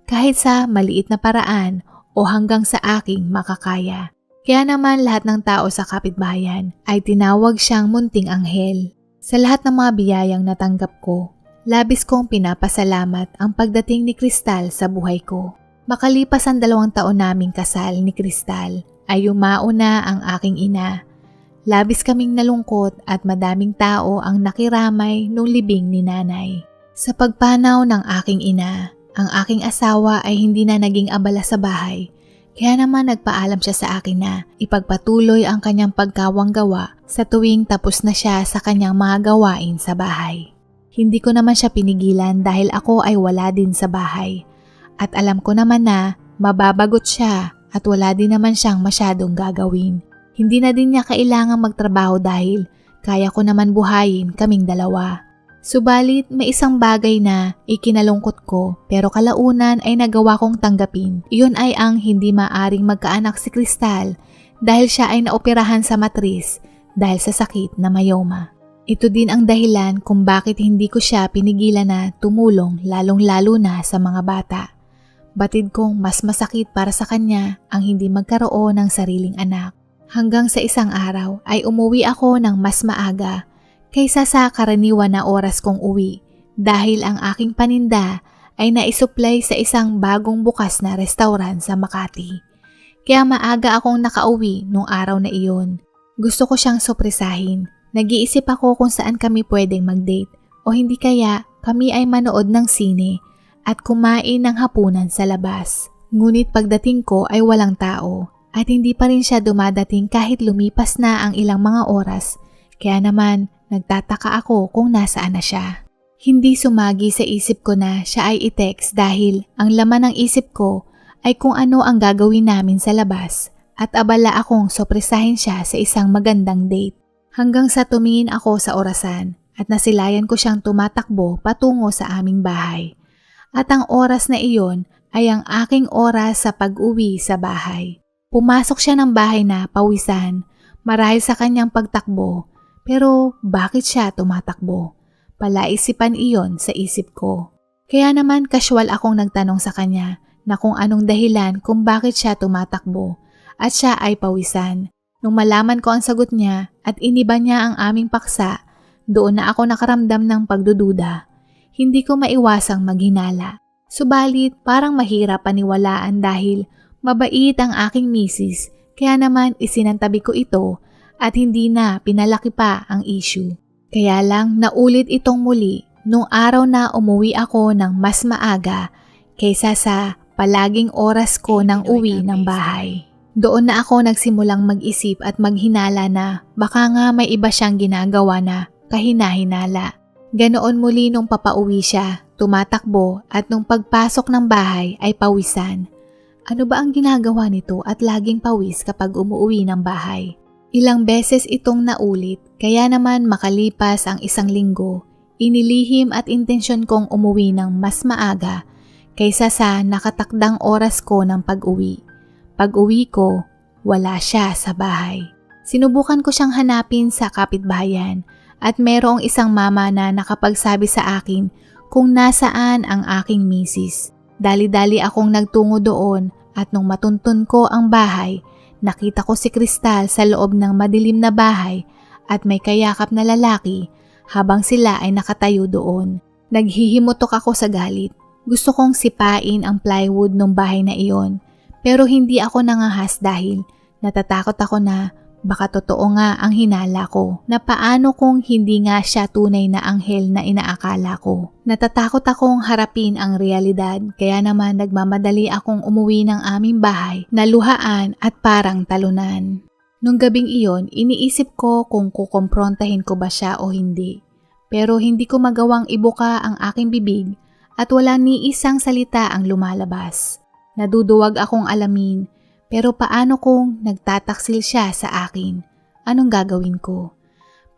kahit sa maliit na paraan o hanggang sa aking makakaya. Kaya naman lahat ng tao sa kapitbahayan ay tinawag siyang munting anghel. Sa lahat ng mga biyayang natanggap ko, labis kong pinapasalamat ang pagdating ni Crystal sa buhay ko. Makalipas ang 2 taon naming kasal ni Crystal ay yumauna ang aking ina. Labis kaming nalungkot at madaming tao ang nakiramay nung libing ni nanay. Sa pagpanaw ng aking ina, ang aking asawa ay hindi na naging abala sa bahay. Kaya naman nagpaalam siya sa akin na ipagpatuloy ang kanyang pagkawanggawa sa tuwing tapos na siya sa kanyang mga gawain sa bahay. Hindi ko naman siya pinigilan dahil ako ay wala din sa bahay. At alam ko naman na mababagot siya at wala din naman siyang masyadong gagawin. Hindi na din niya kailangang magtrabaho dahil kaya ko naman buhayin kaming dalawa. Subalit may isang bagay na ikinalungkot ko pero kalaunan ay nagawa kong tanggapin. Iyon ay ang hindi maaring magkaanak si Crystal dahil siya ay naoperahan sa matris dahil sa sakit na myoma. Ito din ang dahilan kung bakit hindi ko siya pinigilan na tumulong lalong-lalo na sa mga bata. Batid kong mas masakit para sa kanya ang hindi magkaroon ng sariling anak. Hanggang sa isang araw ay umuwi ako ng mas maaga kaysa sa karaniwan na oras kong uwi dahil ang aking paninda ay naisuplay sa isang bagong bukas na restaurant sa Makati. Kaya maaga akong nakauwi nung araw na iyon. Gusto ko siyang sorpresahin. Nag-iisip ako kung saan kami pwedeng mag-date o hindi kaya kami ay manood ng sine at kumain ng hapunan sa labas. Ngunit pagdating ko ay walang tao at hindi pa rin siya dumadating kahit lumipas na ang ilang mga oras. Kaya naman nagtataka ako kung nasaan na siya. Hindi sumagi sa isip ko na siya ay i-text dahil ang laman ng isip ko ay kung ano ang gagawin namin sa labas at abala akong sorpresahin siya sa isang magandang date. Hanggang sa tumingin ako sa orasan at nasilayan ko siyang tumatakbo patungo sa aming bahay. At ang oras na iyon ay ang aking oras sa pag-uwi sa bahay. Pumasok siya ng bahay na pawisan marahil sa kanyang pagtakbo. Pero bakit siya tumatakbo? Palaisipan iyon sa isip ko. Kaya naman casual akong nagtanong sa kanya na kung anong dahilan kung bakit siya tumatakbo at siya ay pawisan. Nung malaman ko ang sagot niya at iniba niya ang aming paksa, doon na ako nakaramdam ng pagdududa. Hindi ko maiwasang maghinala. Subalit parang mahirap paniwalaan dahil mabait ang aking misis kaya naman isinantabi ko ito at hindi na pinalaki pa ang issue. Kaya lang naulit itong muli nung araw na umuwi ako ng mas maaga kaysa sa palaging oras ko ng uwi ng bahay. Doon na ako nagsimulang mag-isip at maghinala na baka nga may iba siyang ginagawa na kahina-hinala. Ganoon muli nung papauwi siya, tumatakbo at nung pagpasok ng bahay ay pawisan. Ano ba ang ginagawa nito at laging pawis kapag umuwi ng bahay? Ilang beses itong naulit, kaya naman makalipas ang 1 linggo, inilihim at intensyon kong umuwi ng mas maaga kaysa sa nakatakdang oras ko ng pag-uwi. Pag-uwi ko, wala siya sa bahay. Sinubukan ko siyang hanapin sa kapitbahayan at merong isang mama na nakapagsabi sa akin kung nasaan ang aking misis. Dali-dali akong nagtungo doon at nung matuntun ko ang bahay, nakita ko si Cristal sa loob ng madilim na bahay at may kayakap na lalaki habang sila ay nakatayo doon. Naghihimutok ako sa galit. Gusto kong sipain ang plywood ng bahay na iyon pero hindi ako nangahas dahil natatakot ako na baka totoo nga ang hinala ko na paano kung hindi nga siya tunay na anghel na inaakala ko. Natatakot akong harapin ang realidad kaya naman nagmamadali akong umuwi ng aming bahay na luhaan at parang talunan. Nung gabing iyon, iniisip ko kung kukomprontahin ko ba siya o hindi. Pero hindi ko magawang ibuka ang aking bibig at wala ni isang salita ang lumalabas. Naduduwag akong alamin. Pero paano kung nagtataksil siya sa akin? Anong gagawin ko?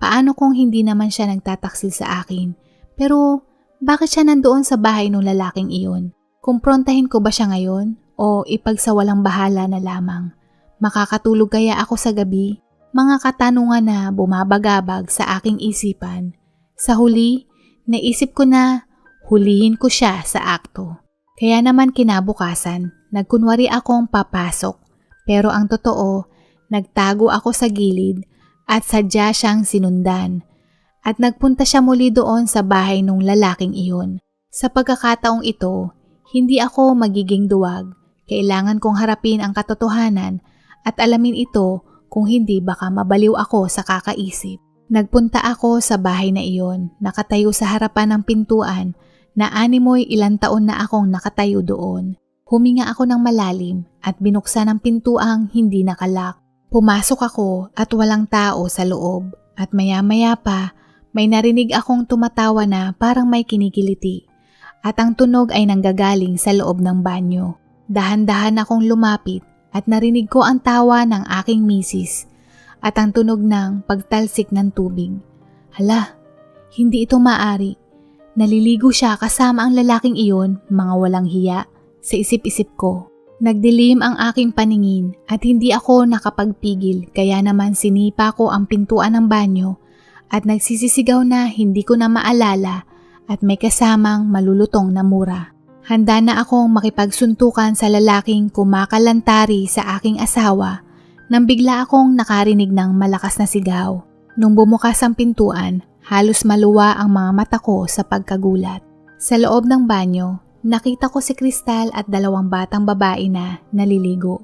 Paano kung hindi naman siya nagtataksil sa akin? Pero bakit siya nandoon sa bahay ng lalaking iyon? Kumprontahin ko ba siya ngayon? O ipagsawalang bahala na lamang? Makakatulog kaya ako sa gabi? Mga katanungan na bumabagabag sa aking isipan. Sa huli, naisip ko na hulihin ko siya sa akto. Kaya naman kinabukasan, nagkunwari akong papasok. Pero ang totoo, nagtago ako sa gilid at sadya siyang sinundan. At nagpunta siya muli doon sa bahay ng lalaking iyon. Sa pagkakataong ito, hindi ako magiging duwag. Kailangan kong harapin ang katotohanan at alamin ito kung hindi baka mabaliw ako sa kakaisip. Nagpunta ako sa bahay na iyon, nakatayo sa harapan ng pintuan na animoy ilang taon na akong nakatayo doon. Huminga ako ng malalim at binuksan ang pintuang hindi nakalak. Pumasok ako at walang tao sa loob at maya-maya pa may narinig akong tumatawa na parang may kinikiliti at ang tunog ay nanggagaling sa loob ng banyo. Dahan-dahan akong lumapit at narinig ko ang tawa ng aking misis at ang tunog ng pagtalsik ng tubig. Hala, hindi ito maari. Naliligo siya kasama ang lalaking iyon, mga walang hiya. Sa isip-isip ko, nagdilim ang aking paningin at hindi ako nakapagpigil kaya naman sinipa ko ang pintuan ng banyo at nagsisisigaw na hindi ko na maalala at may kasamang malulutong na mura. Handa na akong makipagsuntukan sa lalaking kumakalantari sa aking asawa nang bigla akong nakarinig ng malakas na sigaw. Nung bumukas ang pintuan, halos maluwa ang mga mata ko sa pagkagulat. Sa loob ng banyo, nakita ko si Cristal at 2 batang babae na naliligo.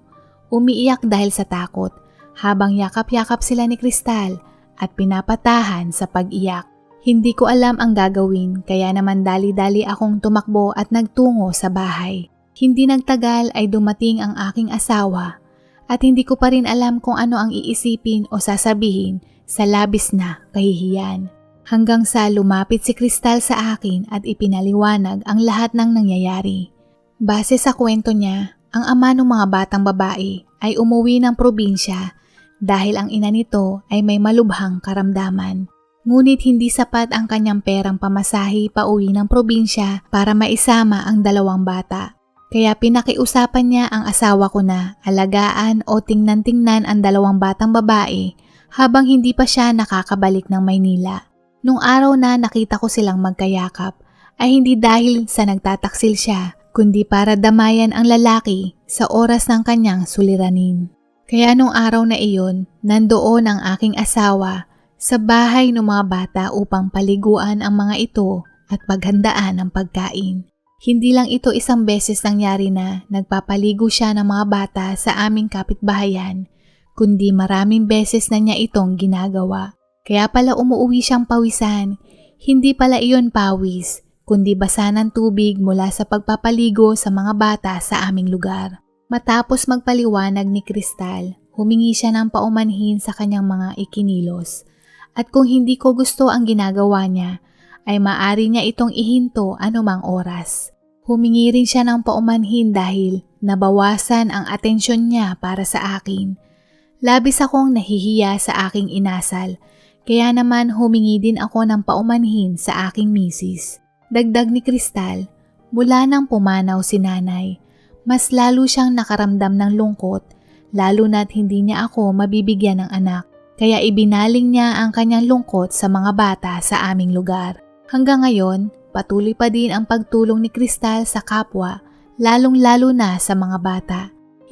Umiiyak dahil sa takot habang yakap-yakap sila ni Cristal at pinapatahan sa pag-iyak. Hindi ko alam ang gagawin kaya naman dali-dali akong tumakbo at nagtungo sa bahay. Hindi nagtagal ay dumating ang aking asawa at hindi ko pa rin alam kung ano ang iisipin o sasabihin sa labis na kahihiyan. Hanggang sa lumapit si Cristal sa akin at ipinaliwanag ang lahat ng nangyayari. Base sa kwento niya, ang ama ng mga batang babae ay umuwi ng probinsya dahil ang ina nito ay may malubhang karamdaman. Ngunit hindi sapat ang kanyang perang pamasahe pauwi ng probinsya para maisama ang 2 bata. Kaya pinakiusapan niya ang asawa ko na alagaan o tingnan-tingnan ang 2 batang babae habang hindi pa siya nakakabalik ng Maynila. Nung araw na nakita ko silang magkayakap ay hindi dahil sa nagtataksil siya, kundi para damayan ang lalaki sa oras ng kanyang suliranin. Kaya nung araw na iyon, nandoon ang aking asawa sa bahay ng mga bata upang paliguan ang mga ito at paghandaan ang pagkain. Hindi lang ito isang beses nangyari na nagpapaligo siya ng mga bata sa aming kapitbahayan, kundi maraming beses na niya itong ginagawa. Kaya pala umuwi siyang pawisan, hindi pala iyon pawis, kundi basa ng tubig mula sa pagpapaligo sa mga bata sa aming lugar. Matapos magpaliwanag ni Kristal, humingi siya ng paumanhin sa kanyang mga ikinilos. At kung hindi ko gusto ang ginagawa niya, ay maaari niya itong ihinto anumang oras. Humingi rin siya ng paumanhin dahil nabawasan ang atensyon niya para sa akin. Labis akong nahihiya sa aking inasal, kaya naman humingi din ako ng paumanhin sa aking misis. Dagdag ni Kristal, mula nang pumanaw si nanay, mas lalo siyang nakaramdam ng lungkot, lalo na't hindi niya ako mabibigyan ng anak. Kaya ibinaling niya ang kanyang lungkot sa mga bata sa aming lugar. Hanggang ngayon, patuloy pa din ang pagtulong ni Kristal sa kapwa, lalong-lalo na sa mga bata.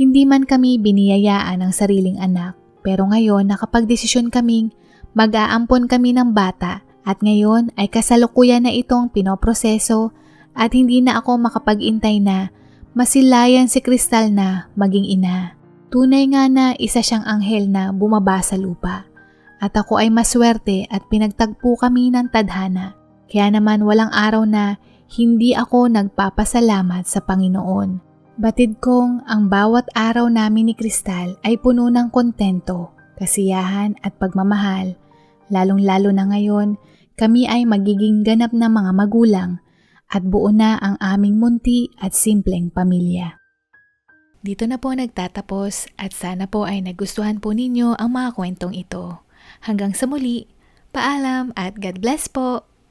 Hindi man kami biniyayaan ng sariling anak, pero ngayon nakapagdesisyon kaming mag-aampon kami ng bata at ngayon ay kasalukuyan na itong pinoproseso at hindi na ako makapag-intay na masilayan si Kristal na maging ina. Tunay nga na isa siyang anghel na bumaba sa lupa at ako ay maswerte at pinagtagpo kami ng tadhana. Kaya naman walang araw na hindi ako nagpapasalamat sa Panginoon. Batid kong ang bawat araw namin ni Kristal ay puno ng kontento, kasiyahan at pagmamahal. Lalong-lalo na ngayon, kami ay magiging ganap na mga magulang at buo na ang aming munti at simpleng pamilya. Dito na po nagtatapos at sana po ay nagustuhan po ninyo ang mga kwentong ito. Hanggang sa muli, paalam at God bless po!